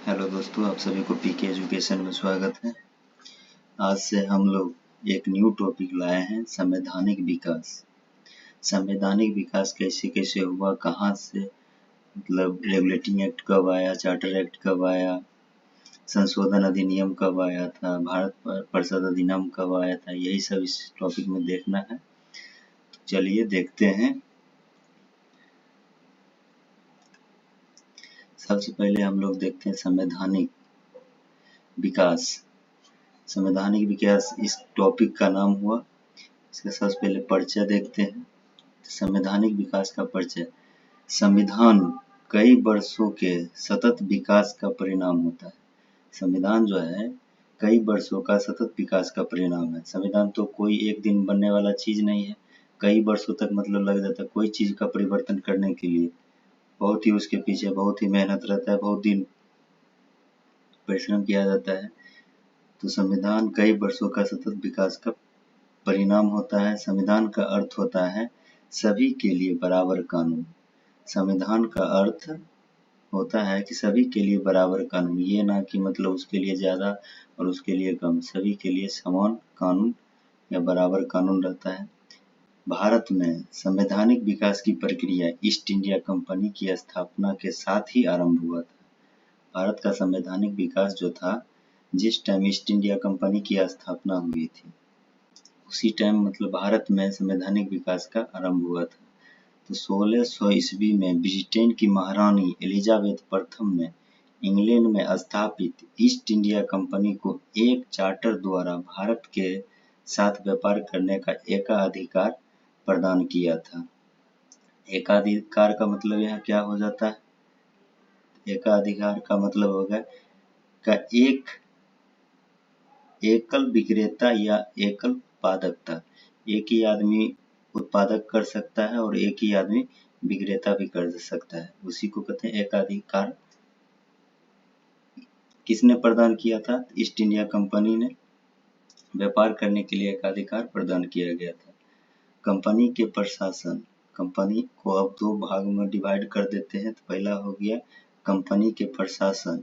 Hello दोस्तों, आप सभी को पीके एजुकेशन में स्वागत है। आज से हम लोग एक न्यू टॉपिक लाए हैं, संवैधानिक विकास। संवैधानिक विकास कैसे कैसे हुआ, कहाँ से, मतलब रेगुलेटिंग एक्ट कब आया, चार्टर एक्ट कब आया, संशोधन अधिनियम कब आया था, भारत परिषद अधिनियम कब आया था, यही सब इस टॉपिक में देखना है। तो चलिए देखते हैं। सबसे पहले हम लोग देखते हैं संवैधानिक विकास। संवैधानिक विकास इस टॉपिक का नाम हुआ। इसका सबसे पहले परिचय देखते हैं। संवैधानिक विकास का परिचय। संविधान कई वर्षों के सतत विकास का परिणाम होता है। संविधान जो है कई वर्षों का सतत विकास का परिणाम है। संविधान तो कोई एक दिन बनने वाला चीज नहीं है, कई वर्षों तक मतलब लग जाता है कोई चीज का परिवर्तन करने के लिए। बहुत ही उसके पीछे बहुत ही मेहनत रहता है, बहुत दिन परिश्रम किया जाता है। तो संविधान कई वर्षों का सतत विकास का परिणाम होता है। संविधान का अर्थ होता है सभी के लिए बराबर कानून। संविधान का अर्थ होता है कि सभी के लिए बराबर कानून, ये ना कि मतलब उसके लिए ज़्यादा और उसके लिए कम, सभी के लिए समान कानून या बराबर कानून रहता है। भारत में संवैधानिक विकास की प्रक्रिया ईस्ट इंडिया कंपनी की स्थापना के साथ ही आरंभ हुआ था। भारत का संवैधानिक विकास जो था, जिस टाइम ईस्ट इंडिया कंपनी की स्थापना हुई थी उसी टाइम मतलब भारत में संवैधानिक विकास का आरंभ हुआ था। तो 1600 ईस्वी में ब्रिटेन की महारानी एलिजाबेथ प्रथम ने इंग्लैंड में स्थापित ईस्ट इंडिया कंपनी को एक चार्टर द्वारा भारत के साथ व्यापार करने का एकाधिकार प्रदान किया था। एकाधिकार का मतलब यहाँ क्या हो जाता है? एकाधिकार का मतलब हो गया का एक एकल विक्रेता या एकल उत्पादकता। एक ही आदमी उत्पादक कर सकता है और एक ही आदमी विक्रेता भी कर सकता है, उसी को कहते हैं एकाधिकार। किसने प्रदान किया था? ईस्ट इंडिया कंपनी ने व्यापार करने के लिए एकाधिकार प्रदान किया गया था। कंपनी के प्रशासन। कंपनी को अब दो भाग में डिवाइड कर देते हैं। तो पहला हो गया कंपनी के प्रशासन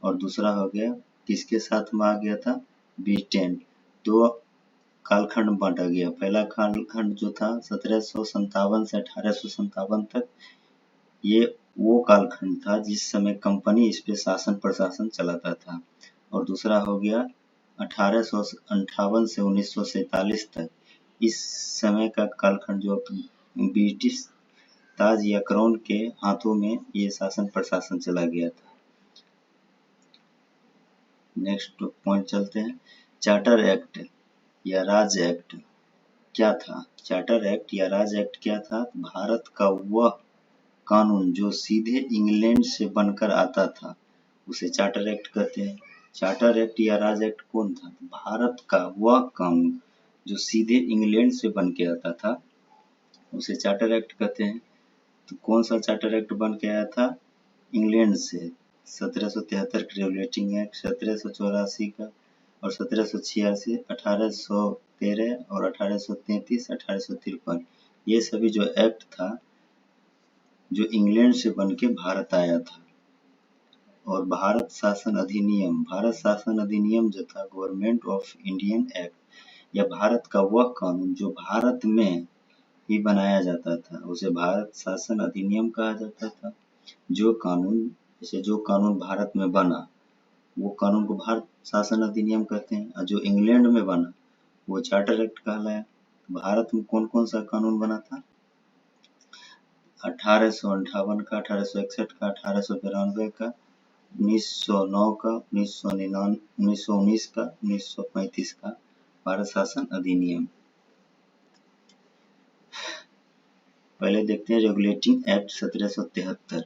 और दूसरा हो गया किसके साथ में आ गया था? ब्रिटेन। दो कालखंड बांटा गया। पहला कालखंड जो था 1757 से 1857 तक, ये वो कालखंड था जिस समय कंपनी इस पे शासन प्रशासन चलाता था। और दूसरा हो गया 1858 से 1947 तक, इस समय का कालखंड जो ब्रिटिश ताज या क्राउन के हाथों में ये शासन प्रशासन चला गया था। नेक्स्ट पॉइंट चलते हैं। चार्टर एक्ट या राज एक्ट क्या था? चार्टर एक्ट या राज एक्ट क्या था? भारत का वह कानून जो सीधे इंग्लैंड से बनकर आता था उसे चार्टर एक्ट कहते हैं। चार्टर एक्ट या राज एक्ट कौन था? भारत का वह कानून जो सीधे इंग्लैंड से बन के आता था उसे चार्टर एक्ट कहते हैं। तो कौन सा चार्टर एक्ट बन के आया था? इंग्लैंड से 1773 का रेगुलेटिंग एक्ट, 1784 का और 1786, 1813 और 1833, 1853, ये सभी जो एक्ट था जो इंग्लैंड से बन के भारत आया था। और भारत शासन अधिनियम, भारत शासन अधिनियम जो था गवर्नमेंट ऑफ इंडियन एक्ट, या भारत का वह कानून जो भारत में ही बनाया जाता था उसे भारत शासन अधिनियम कहा जाता था। जो कानून, जैसे जो कानून भारत में बना वो कानून को भारत शासन अधिनियम कहते हैं, और जो इंग्लैंड में बना वो चार्टर एक्ट कहलाया। भारत में कौन कौन सा कानून बना था? 1858 का, 1861 का, 1892 का, 1909 का, 1919 का, 1935 का भारत शासन अधिनियम। पहले देखते हैं रेगुलेटिंग एक्ट 1773।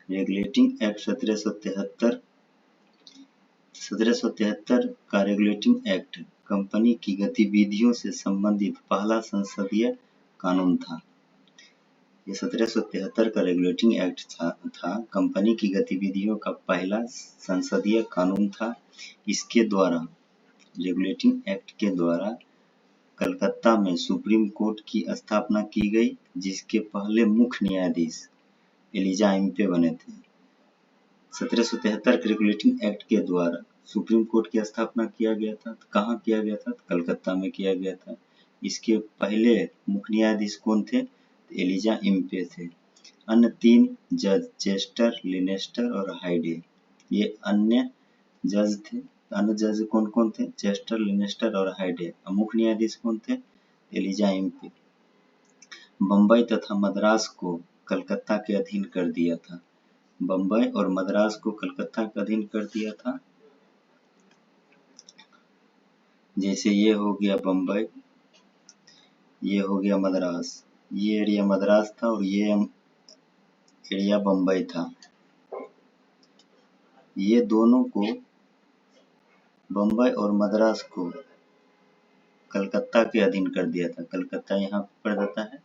रेगुलेटिंग एक्ट 1773 का रेगुलेटिंग एक्ट कंपनी की गतिविधियों से संबंधित पहला संसदीय कानून था। ये 1773 का रेगुलेटिंग एक्ट था कंपनी की गतिविधियों का पहला संसदीय कानून था। इसके द्वारा, रेगुलेटिंग एक्ट के द्वारा कलकत्ता में सुप्रीम कोर्ट की स्थापना की गई, जिसके पहले मुख्य न्यायाधीश एलिजा इम्पे बने थे। 1773 के रेगुलेटिंग एक्ट के द्वारा सुप्रीम कोर्ट की स्थापना किया गया था। कहाँ किया गया था? कलकत्ता में किया गया था। इसके पहले मुख्य न्यायाधीश कौन थे? एलिजा इम्पे थे। अन्य 3 जज चेस्टर, लिनेस्टर और हाइडे, ये अन्य जज थे। अन्य जज कौन कौन थे? चेस्टर, लिनेस्टर और हाइडे। मुख्य न्यायाधीश कौन थे? Elijah Impey. बम्बई तथा मद्रास को कलकत्ता के अधीन कर दिया था। बम्बई और मद्रास को कलकत्ता के अधीन कर दिया था। जैसे ये हो गया बम्बई, ये हो गया मद्रास, ये एरिया मद्रास था और ये एरिया बम्बई था। ये दोनों को, बम्बई और मद्रास को कलकत्ता के अधीन कर दिया था। कलकत्ता यहाँ पड़ जाता है,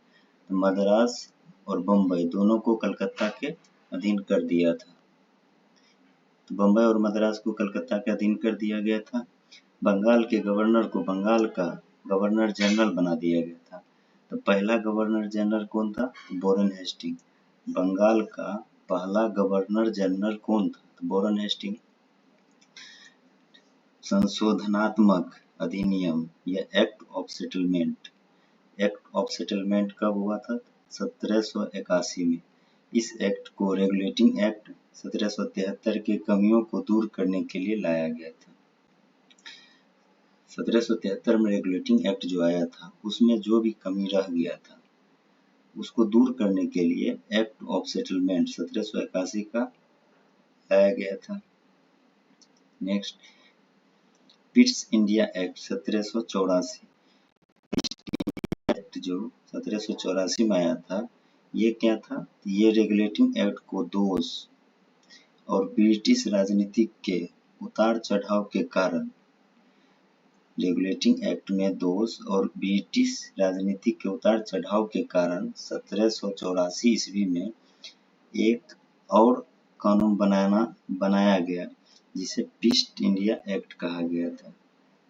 तो मद्रास और बम्बई दोनों को कलकत्ता के अधीन कर दिया था। तो बम्बई और मद्रास को कलकत्ता के अधीन कर दिया गया था। बंगाल के गवर्नर को बंगाल का गवर्नर जनरल बना दिया गया था। तो पहला गवर्नर जनरल कौन था? Warren Hasting. बंगाल का पहला गवर्नर जनरल कौन था? तो वॉरेन हेस्टिंग। संशोधनात्मक अधिनियम या act of settlement. Act of settlement कब हुआ था? 1781 में। इस एक्ट को रेगुलेटिंग एक्ट 1773 के कमियों को दूर करने के लिए लाया गया था। 1773 में रेगुलेटिंग एक्ट जो आया था, उसमें जो भी कमी रह गया था उसको दूर करने के लिए एक्ट ऑफ सेटलमेंट 1781 का लाया गया था। Next, Pitt's India act 1784। Act जो 1784 में आया था, ये क्या था? ये रेगुलेटिंग एक्ट को दोष और ब्रिटिश राजनीति के उतार चढ़ाव के कारण, रेगुलेटिंग एक्ट में दोष और ब्रिटिश राजनीति के उतार चढ़ाव के कारण 1784 ईस्वी में एक और कानून बनाया गया, जिसे पीस्ट इंडिया एक्ट कहा गया था।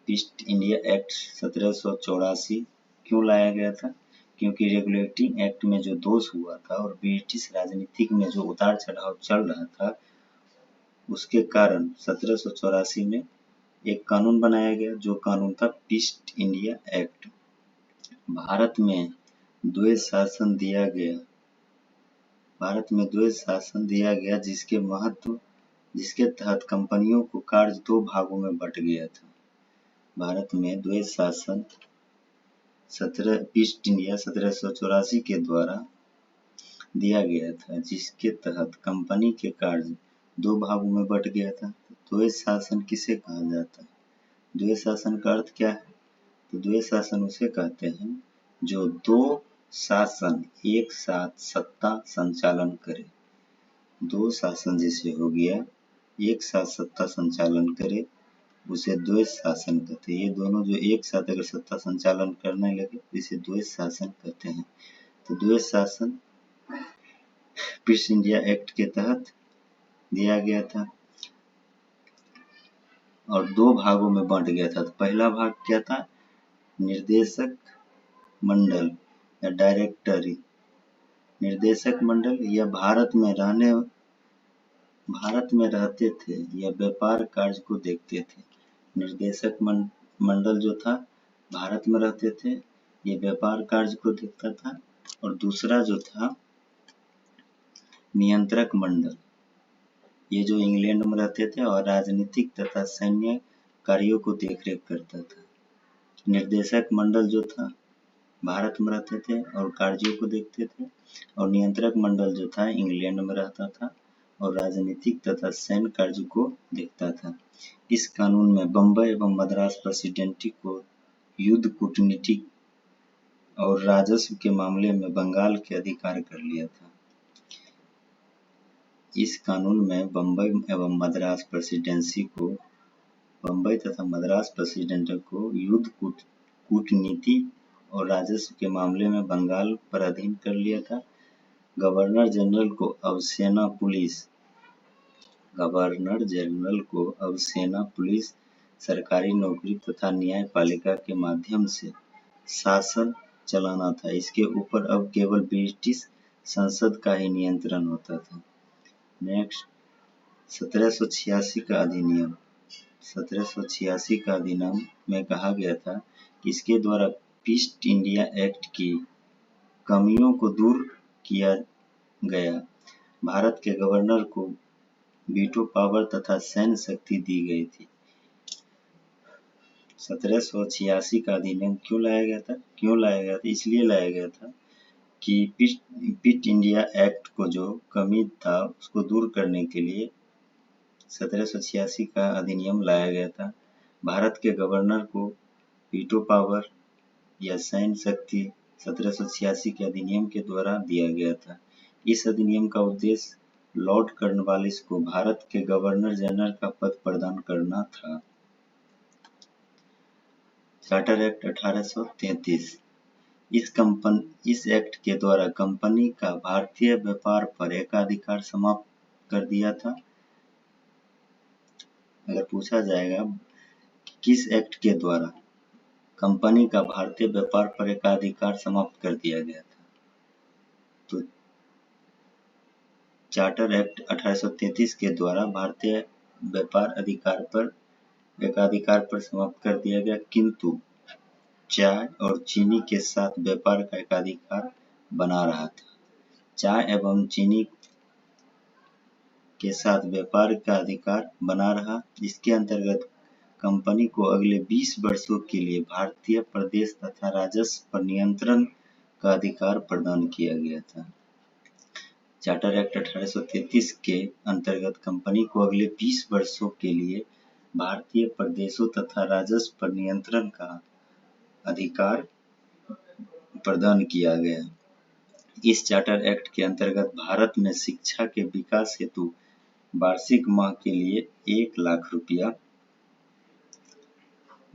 पीस्ट इंडिया एक्ट 1784 क्यों लाया गया था? क्योंकि रेगुलेटिंग एक्ट में जो दोष हुआ था और ब्रिटिश राजनीति में जो उतार चढ़ाव चल रहा था, उसके कारण 1784 में एक कानून बनाया गया, जो कानून था पीस्ट इंडिया एक्ट। भारत में द्वैध शासन दिया गया। भारत में द्वैध शासन दिया गया, जिसके तहत कंपनियों को कार्य 2 भागों में बंट गया था। भारत में द्वैध शासन पीस्ट इंडिया 1784 के द्वारा दिया गया था, जिसके तहत कंपनी के कार्य 2 भागों में बंट गया था। द्वैध शासन किसे कहा जाता है? द्वैध शासन का अर्थ क्या है? तो द्वैध शासन उसे कहते हैं जो 2 शासन एक साथ सत्ता संचालन करे। 2 शासन जैसे हो गया, एक साथ सत्ता संचालन करे, उसे द्वैध शासन कहते हैं। ये दोनों जो एक साथ अगर सत्ता संचालन करने लगे, इसे द्वैध शासन कहते हैं। तो द्वैध शासन पीस इंडिया एक्ट के तहत दिया गया था और 2 भागों में बांट गया था। तो पहला भाग क्या था? निर्देशक मंडल या डायरेक्टरी। निर्देशक मंडल या भारत में रहते थे या व्यापार कार्य को देखते थे। निर्देशक मंडल जो था भारत में रहते थे, ये व्यापार कार्य को देखता था। और दूसरा जो था नियंत्रक मंडल, ये जो इंग्लैंड में रहते थे और राजनीतिक तथा सैन्य कार्यों को देखरेख करता था। निर्देशक मंडल जो था भारत में रहते थे और कार्यों को देखते थे, और नियंत्रक मंडल जो था इंग्लैंड में रहता था और राजनीतिक तथा सैन्य कार्य को देखता था। इस कानून में बम्बई एवं मद्रास प्रेसिडेंसी को युद्ध, कूटनीति और राजस्व के मामले में बंगाल के अधिकार कर लिया था। इस कानून में बम्बई एवं मद्रास प्रेसिडेंसी को, बम्बई तथा मद्रास प्रेसिडेंसी को युद्ध, कूटनीति और राजस्व के मामले में बंगाल पर अधीन कर लिया था। गवर्नर जनरल को अब सेना, पुलिस, सरकारी नौकरी तथा न्यायपालिका के माध्यम से शासन चलाना था। इसके ऊपर अब केवल ब्रिटिश संसद का ही नियंत्रण होता था। नेक्स्ट, 1786 का अधिनियम 1786 का अधिनियम में कहा गया था कि इसके द्वारा ईस्ट इंडिया एक्ट की कमियों को दूर किया गया। भारत के गवर्नर को वीटो पावर तथा सैन्य शक्ति दी गई थी। 1786 का अधिनियम क्यों लाया गया था? इसलिए लाया गया था कि ईस्ट इंडिया एक्ट को जो कमी था उसको दूर करने के लिए 1786 का अधिनियम लाया गया था। भारत के गवर्नर को वीटो पावर या सैन्य शक्ति 1786 के अधिनियम के द्वारा दिया गया था। इस अधिनियम का उद्देश्य लॉर्ड कॉर्नवालिस को भारत के गवर्नर जनरल का पद प्रदान करना था। चार्टर एक्ट 1833 इस एक्ट के द्वारा कंपनी का भारतीय व्यापार पर एकाधिकार समाप्त कर दिया था। अगर पूछा जाएगा कि किस एक्ट के द्वारा कंपनी का भारतीय व्यापार पर एकाधिकार समाप्त कर दिया गया था, तो चार्टर एक्ट 1833 के द्वारा भारतीय व्यापार एकाधिकार पर समाप्त कर दिया गया, किंतु चाय और चीनी के साथ व्यापार का एकाधिकार बना रहा था। चाय एवं चीनी के साथ व्यापार का अधिकार बना रहा। इसके अंतर्गत कंपनी को अगले 20 वर्षों के लिए भारतीय प्रदेश तथा राजस्व पर नियंत्रण का अधिकार प्रदान किया गया था। चार्टर एक्ट 1833 के अंतर्गत कंपनी को अगले 20 वर्षों के लिए भारतीय प्रदेशों तथा राजस्व पर नियंत्रण का अधिकार प्रदान किया गया। इस चार्टर एक्ट के अंतर्गत भारत में शिक्षा के विकास हेतु वार्षिक माह के लिए 1 लाख रुपया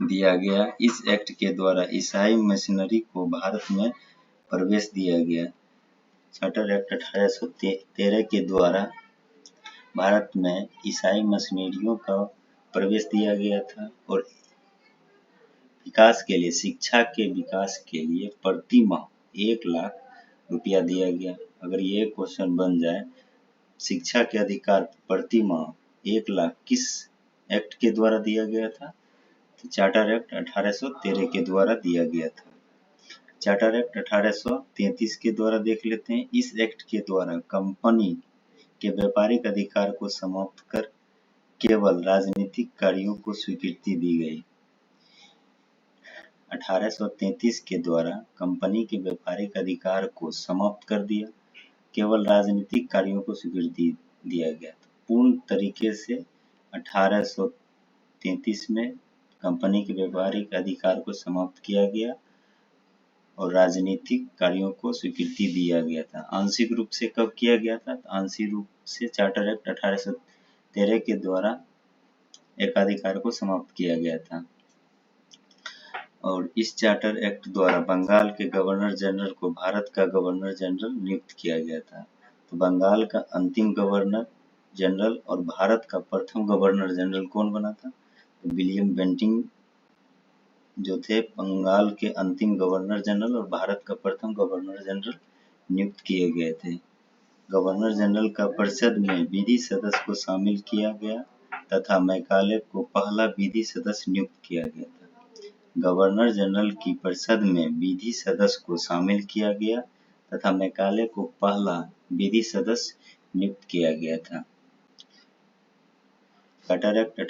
दिया गया। इस एक्ट के द्वारा ईसाई मिशनरी को भारत में प्रवेश दिया गया। चार्टर एक्ट 1813 के द्वारा भारत में ईसाई मिशनरियों का प्रवेश दिया गया था और शिक्षा के विकास के लिए प्रति माह 1 लाख रुपया दिया गया। अगर ये क्वेश्चन बन जाए, शिक्षा के अधिकार प्रति माह 1 लाख किस एक्ट के द्वारा दिया गया था? तो चार्टर एक्ट 1813 के द्वारा दिया गया था। चार्टर एक्ट 1833 के द्वारा देख लेते हैं। इस एक्ट के द्वारा कंपनी के व्यापारिक अधिकार को समाप्त कर केवल राजनीतिक कार्यों को स्वीकृति दी गई। 1833 के द्वारा कंपनी के व्यापारिक अधिकार को समाप्त कर दिया, केवल राजनीतिक कार्यों को स्वीकृति दिया गया। पूर्ण तरीके से 1833 में कंपनी के व्यापारिक अधिकार को समाप्त किया गया और राजनीतिक कार्यों को स्वीकृति दिया गया था। आंशिक रूप से कब किया गया था? आंशिक रूप से चार्टर एक्ट 1813 के द्वारा एकाधिकार को समाप्त किया गया था। और इस चार्टर एक्ट द्वारा बंगाल के गवर्नर जनरल को भारत का गवर्नर जनरल नियुक्त किया गया था। तो बंगाल का अंतिम गवर्नर जनरल और भारत का प्रथम गवर्नर जनरल कौन बना था? तो विलियम बेंटिंक जो थे बंगाल के अंतिम गवर्नर जनरल और भारत का प्रथम गवर्नर जनरल नियुक्त किए गए थे। गवर्नर जनरल का परिषद में विधि सदस्य को शामिल किया गया तथा मैकाले को पहला विधि सदस्य नियुक्त किया गया था। गवर्नर जनरल की परिषद में विधि सदस्य को शामिल किया गया तथा मैकाले को पहला विधि सदस्य नियुक्त किया गया था। चार्टर एक्ट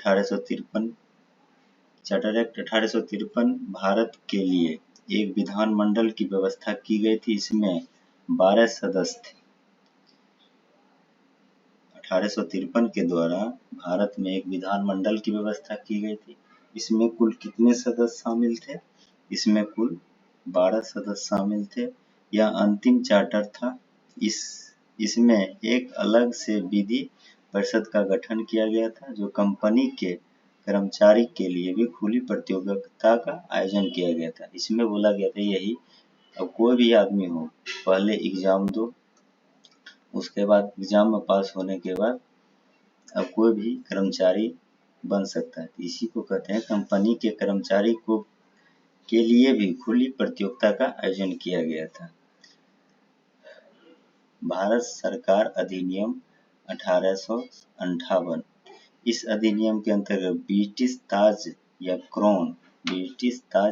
1853 भारत के लिए एक विधानमंडल की व्यवस्था की गई थी। इसमें 12 सदस्य थे। 1853 के द्वारा भारत में एक विधानमंडल की व्यवस्था की गई थी। इसमें कुल कितने सदस्य शामिल थे? इसमें कुल 12 सदस्य शामिल थे। यह अंतिम चार्टर था। इसमें एक अलग से विधि परिषद का गठन किया गया था, जो कंपनी के कर्मचारी के लिए भी खुली प्रतियोगिता का आयोजन किया गया था। इसमें बोला गया था यही, अब कोई भी आदमी हो, पहले एग्जाम दो, उसके बाद एग्जाम में पास होने के बाद अब कोई भी कर्मचारी बन सकता है। इसी को कहते हैं कंपनी के कर्मचारी को के लिए भी खुली प्रतियोगिता का आयोजन किया गया था। भारत सरकार अधिनियम 1858। इस अधिनियम के अंतर्गत ब्रिटिश ताज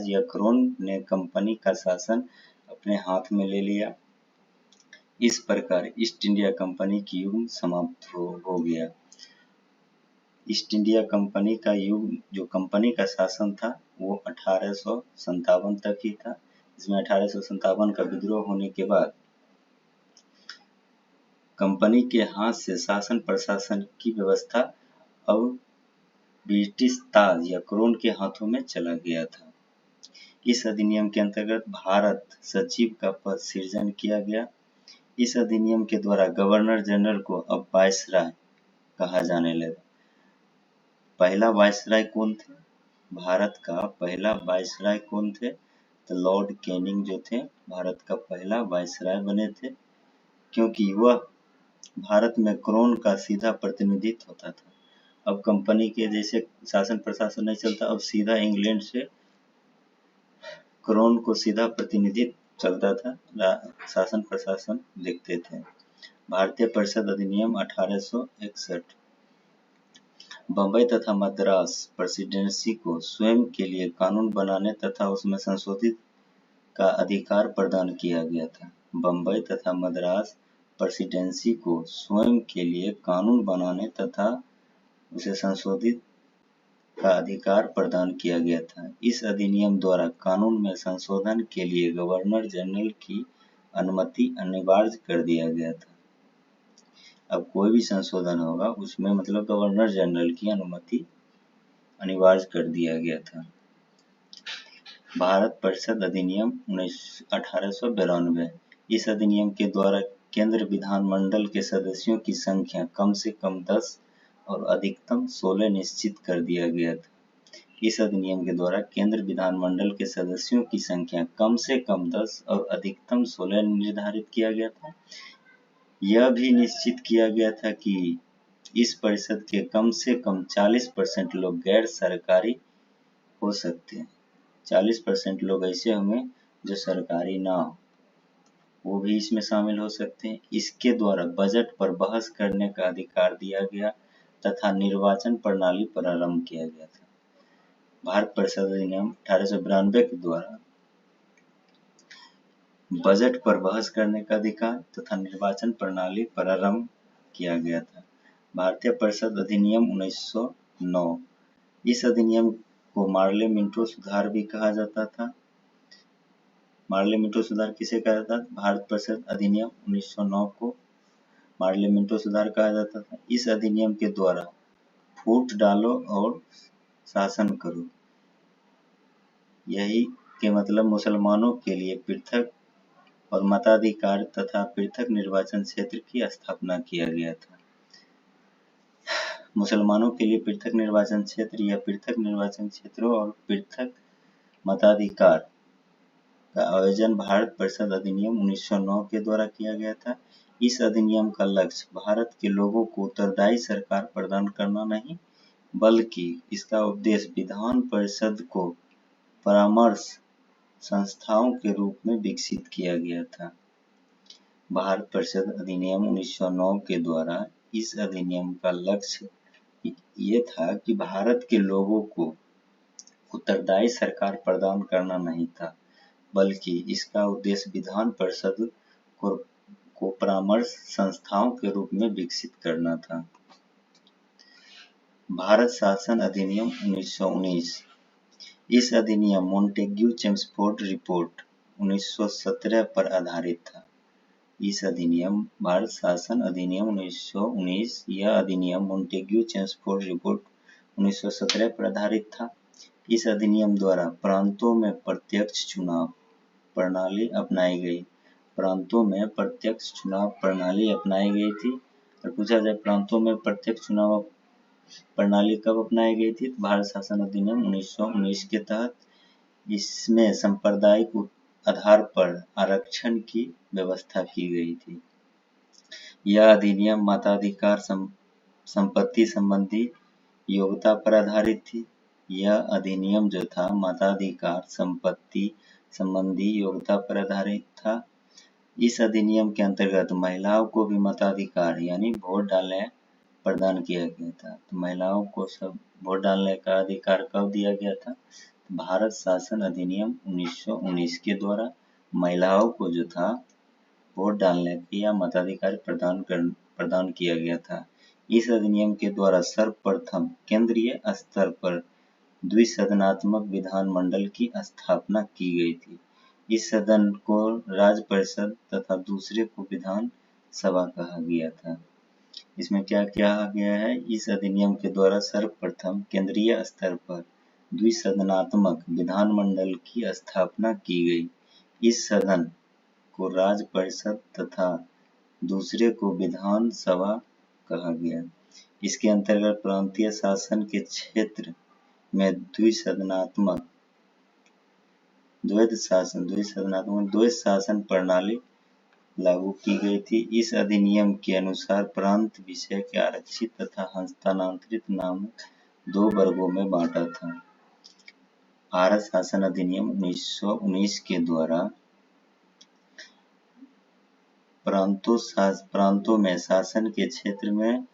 या क्रोन ने कंपनी का शासन अपने हाथ में ले लिया। इस प्रकार ईस्ट इंडिया कंपनी की युग समाप्त हो गया। ईस्ट इंडिया कंपनी का युग, जो कंपनी का शासन था, वो 1857 तक ही था। इसमें 1857 का विद्रोह होने के बाद कंपनी के हाथ से शासन प्रशासन की व्यवस्था अब ब्रिटिश ताज या क्रोन के हाथों में चला गया था। इस अधिनियम के अंतर्गत भारत सचिव का पद सृजन किया गया। इस अधिनियम के द्वारा गवर्नर जनरल को अब वायसराय कहा जाने लगा। पहला वायसराय कौन थे? भारत का पहला वायसराय कौन थे? तो लॉर्ड कैनिंग जो थे, भारत का पहला वायसराय बने थे, क्योंकि वह भारत में क्रोन का सीधा प्रतिनिधित्व होता था। अब कंपनी के जैसे शासन प्रशासन नहीं चलता, अब सीधा इंग्लैंड से क्रोन को सीधा प्रतिनिधित्व चलता था, शासन प्रशासन देखते थे। भारतीय परिषद अधिनियम 1861। बम्बई तथा मद्रास प्रेसिडेंसी को स्वयं के लिए कानून बनाने तथा उसमें संशोधित का अधिकार प्रदान किया गया था। बम्बई तथा मद्रास प्रेसिडेंसी को स्वयं के लिए कानून बनाने तथा उसे संशोधित का अधिकार प्रदान किया गया था। इस अधिनियम द्वारा कानून में संशोधन के लिए गवर्नर जनरल की अनुमति अनिवार्य कर दिया गया था। अब कोई भी संशोधन होगा उसमें मतलब गवर्नर जनरल की अनुमति अनिवार्य कर दिया गया था। भारत परिषद अधिनियम 1892। इस अधिनियम के द्वारा केंद्र विधानमंडल के सदस्यों की संख्या कम से कम 10 और अधिकतम 16 निश्चित कर दिया गया था। इस अधिनियम के द्वारा केंद्र विधानमंडल के सदस्यों की संख्या कम से कम 10 और अधिकतम 16 निर्धारित किया गया था। यह भी निश्चित किया गया था कि इस परिषद के कम से कम 40% लोग गैर सरकारी हो सकते हैं। 40% लोग ऐसे होंगे जो सरकारी ना हो, वो भी इसमें शामिल हो सकते हैं। इसके द्वारा बजट पर बहस करने का अधिकार दिया गया तथा निर्वाचन प्रणाली प्रारंभ किया गया था। भारत परिषद अधिनियम 1892 के द्वारा बजट पर बहस करने का अधिकार तथा निर्वाचन प्रणाली प्रारंभ किया गया था। भारतीय परिषद अधिनियम 1909। इस अधिनियम को मार्ले मिंटो सुधार भी कहा जाता था। मार्ले मिंटो सुधार किसे कहा जाता था? भारत परिषद अधिनियम 1909 को मार्ले मिंटो सुधार कहा जाता था। इस अधिनियम के द्वारा फूट डालो और शासन करो, यही के मतलब मुसलमानों के लिए पृथक और मताधिकार तथा पृथक निर्वाचन क्षेत्र की स्थापना किया गया था। मुसलमानों के लिए पृथक निर्वाचन क्षेत्र या पृथक निर्वाचन क्षेत्रों और पृथक मताधिकार का आयोजन भारत परिषद अधिनियम 1909 के द्वारा किया गया था। इस अधिनियम का लक्ष्य भारत के लोगों को उत्तरदायी सरकार प्रदान करना नहीं, बल्कि इसका उद्देश्य विधान परिषद को परामर्श संस्थाओं के रूप में विकसित किया गया था। भारत परिषद अधिनियम 1909 के द्वारा इस अधिनियम का लक्ष्य ये था कि भारत के लोगों को उत्तरदायी सरकार प्रदान करना नहीं था, बल्कि इसका उद्देश्य विधान परिषद को परामर्श संस्थाओं के रूप में विकसित करना था। भारत शासन अधिनियम 1919। इस अधिनियम मोंटेग्यू चेम्सफोर्ड रिपोर्ट 1917 पर आधारित था। इस अधिनियम भारत शासन अधिनियम 1919, यह अधिनियम मोंटेग्यू चेम्सफोर्ड रिपोर्ट 1917 पर आधारित था। इस अधिनियम द्वारा प्रांतों में प्रत्यक्ष चुनाव प्रणाली अपनाई गई। प्रांतों में प्रत्यक्ष चुनाव प्रणाली अपनाई गई थी। और पूछा जाए प्रांतों में प्रत्यक्ष चुनाव प्रणाली कब अपनाई गई थी? भारत शासन अधिनियम 1919 के तहत। इसमें सांप्रदायिक आधार पर आरक्षण की व्यवस्था की गई थी। यह अधिनियम मताधिकार संपत्ति संबंधी योग्यता पर आधारित थी। यह अधिनियम जो था मताधिकार संपत्ति संबंधी योग्यता पर आधारित था। इस अधिनियम के अंतर्गत महिलाओं को भी मताधिकार यानी वोट डालने प्रदान किया गया था। तो महिलाओं को सब वोट डालने का अधिकार कब दिया गया था? भारत शासन अधिनियम 1919 के द्वारा महिलाओं को जो था वोट डालने की या मताधिकार प्रदान किया गया था। इस अधिनियम के द्वारा सर्वप्रथम केंद्रीय स्तर पर द्विसदनात्मक विधानमंडल की स्थापना की गई थी। इस सदन को राज्य परिषद तथा दूसरे को विधान सभा कहा गया था। इसमें क्या कहा गया है? इस अधिनियम के द्वारा सर्वप्रथम केंद्रीय स्तर पर द्विसदनात्मक विधानमंडल की स्थापना की गई। इस सदन को राज्य परिषद तथा दूसरे को विधान सभा कहा गया। इसके अंतर्गत प्रांतीय शासन के क्षेत्र में द्वैध शासन प्रणाली लागू की गई थी। इस अधिनियम के अनुसार प्रांत विषय के आरक्षित तथा हस्तांतरित नामक 2 वर्गों में बांटा था। भारत शासन अधिनियम 1919 के द्वारा प्रांतों में शासन के क्षेत्र में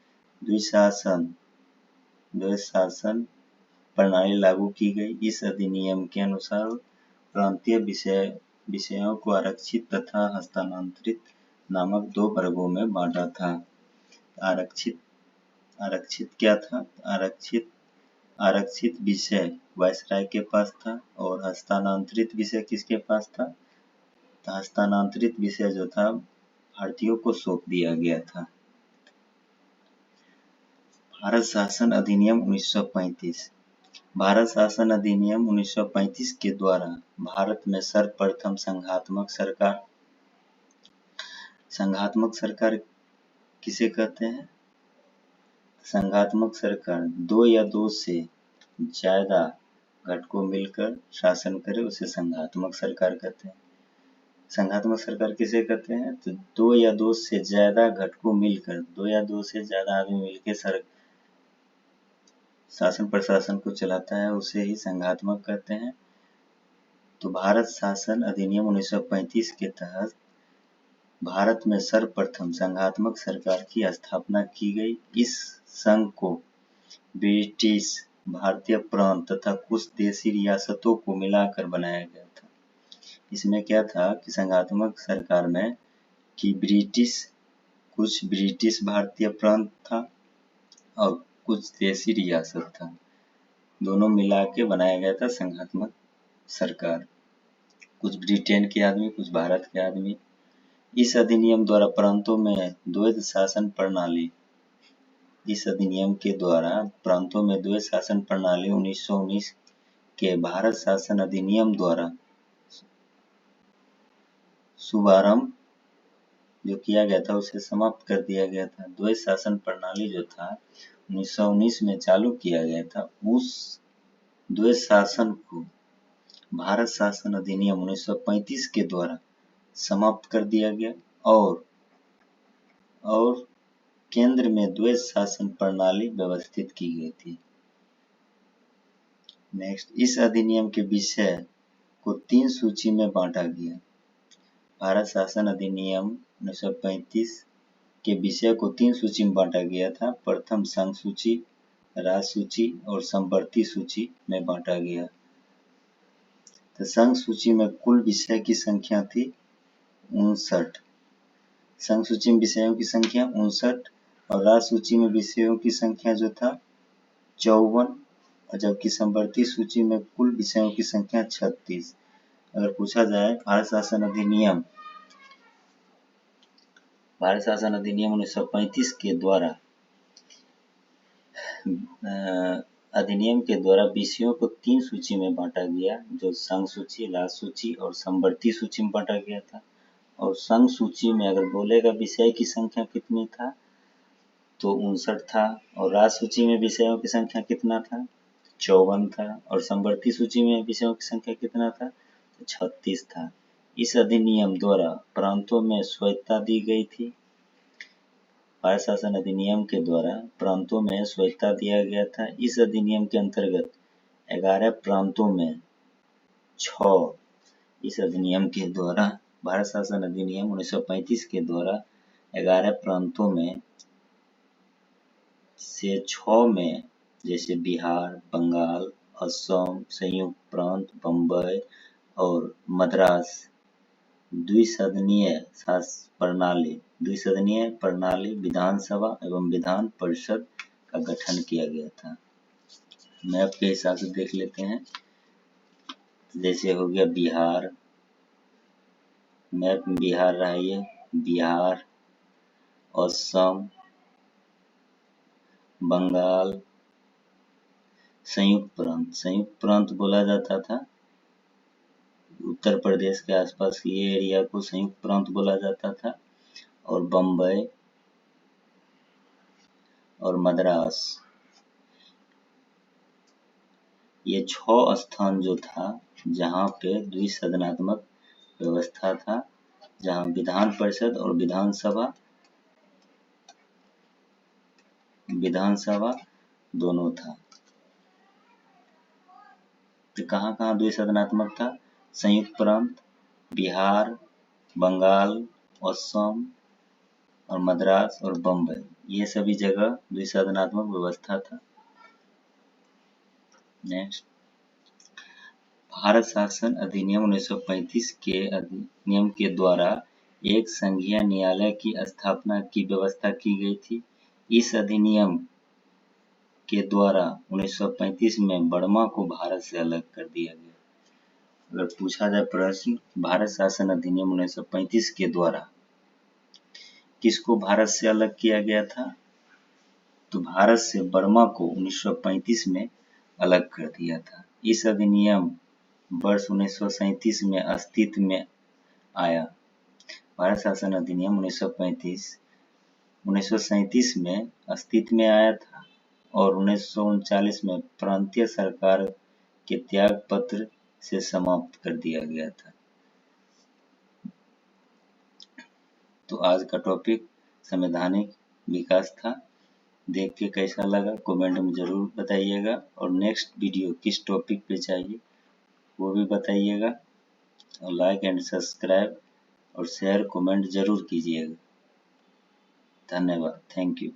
द्विशासन प्रणाली लागू की गई। इस अधिनियम के अनुसार प्रांतीय विषयों को आरक्षित तथा हस्तांतरित नामक 2 वर्गों में बांटा था। आरक्षित क्या था? आरक्षित विषय वायसराय के पास था और हस्तांतरित विषय किसके पास था? हस्तांतरित विषय जो था भारतीयों को सौंप दिया गया था। भारत शासन अधिनियम 1935। भारत शासन अधिनियम 1935 के द्वारा भारत में सर्वप्रथम संघात्मक सरकार किसे कहते हैं? संघात्मक सरकार 2 या 2 से ज्यादा घटकों मिलकर शासन करे उसे संघात्मक सरकार कहते हैं। संघात्मक सरकार किसे कहते हैं? तो 2 या 2 से ज्यादा घटकों मिलकर 2 या 2 से ज्यादा आदमी मिलकर शासन प्रशासन को चलाता है उसे ही संघात्मक कहते हैं। तो भारत शासन अधिनियम 1935 के तहत भारत में सर्वप्रथम संघात्मक सरकार की स्थापना की गई। इस संघ को ब्रिटिश भारतीय प्रांत तथा कुछ देशी रियासतों को मिलाकर बनाया गया था। इसमें क्या था कि संघात्मक सरकार में कि कुछ ब्रिटिश भारतीय प्रांत था और कुछ देशी रियासत था, दोनों मिला के बनाया गया था संघात्मक सरकार। कुछ ब्रिटेन के आदमी, कुछ भारत के आदमी। इस अधिनियम द्वारा प्रांतों में द्वैध शासन प्रणाली 1919 के भारत शासन अधिनियम द्वारा शुभारंभ जो किया गया था उसे समाप्त कर दिया गया था। द्वैध शासन प्रणाली जो था 1919 में चालू किया गया था, उस द्वैध शासन को भारत शासन अधिनियम 1935 के द्वारा समाप्त कर दिया गया और केंद्र में द्वैध शासन प्रणाली व्यवस्थित की गई थी। नेक्स्ट, इस अधिनियम के विषय को 3 सूची में बांटा गया। भारत शासन अधिनियम 1935 के विषय को 3 सूची में बांटा गया था। प्रथम संघ सूची, राज्य सूची और समवर्ती सूची में बांटा गया। तो संघ सूची में कुल विषय की संख्या थी 59। संघ सूची में विषयों की संख्या 59 और राज्य सूची में विषयों की संख्या जो था 54, और जबकि समवर्ती सूची में कुल विषयों की संख्या 36। अगर पूछा जाए भारत शासन अधिनियम 1935 के द्वारा अधिनियम के द्वारा विषयों को 3 सूची में बांटा गया, जो संघ सूची, राज्य सूची और समवर्ती सूची में बांटा गया था। और संघ सूची में अगर बोलेगा विषय की संख्या कितनी था तो 59 था, और राज्य सूची में विषयों की संख्या कितना था? 54 था, और समवर्ती सूची में विषयों की संख्या कितना था? 36 था। इस अधिनियम द्वारा प्रांतों में स्वायत्तता दी गई थी। भारत शासन अधिनियम के द्वारा प्रांतों में स्वायत्तता दिया गया था। इस अधिनियम के अंतर्गत 11 प्रांतों में 6 इस अधिनियम के द्वारा भारत शासन अधिनियम 1935 के द्वारा 11 प्रांतों में से 6 में जैसे बिहार, बंगाल, असम, संयुक्त प्रांत, बम्बई और मद्रास द्विसदनीय प्रणाली विधानसभा एवं विधान परिषद का गठन किया गया था। मैप के हिसाब से देख लेते हैं। जैसे हो गया बिहार, मैप में बिहार रहा, ये बिहार, असम, बंगाल, संयुक्त प्रांत बोला जाता था। उत्तर प्रदेश के आसपास ये एरिया को संयुक्त प्रांत बोला जाता था। और बम्बई और मद्रास, ये 6 स्थान जो था जहाँ पे द्विसदनात्मक व्यवस्था था, जहाँ विधान परिषद और विधानसभा दोनों था। तो कहाँ द्विसदनात्मक था? संयुक्त प्रांत, बिहार, बंगाल, असम और मद्रास और बम्बई, ये सभी जगह द्विसदनात्मक व्यवस्था था। नेक्स्ट, भारत शासन अधिनियम 1935 के अधिनियम के द्वारा एक संघीय न्यायालय की स्थापना की व्यवस्था की गई थी। इस अधिनियम के द्वारा 1935 में बर्मा को भारत से अलग कर दिया गया। अगर पूछा जाए प्रश्न, भारत शासन अधिनियम 1935 के द्वारा किसको भारत से अलग किया गया था? तो भारत से बर्मा को 1935 में अलग कर दिया था। इस अधिनियम वर्ष 1937 में अस्तित्व में आया। भारत शासन अधिनियम 1937 में अस्तित्व में आया था और 1939 में प्रांतीय सरकार के त्याग पत्र से समाप्त कर दिया गया था। तो आज का टॉपिक संवैधानिक विकास था। देख के कैसा लगा कमेंट में जरूर बताइएगा, और नेक्स्ट वीडियो किस टॉपिक पे चाहिए वो भी बताइएगा। और लाइक एंड सब्सक्राइब और शेयर कमेंट जरूर कीजिएगा। धन्यवाद, थैंक यू।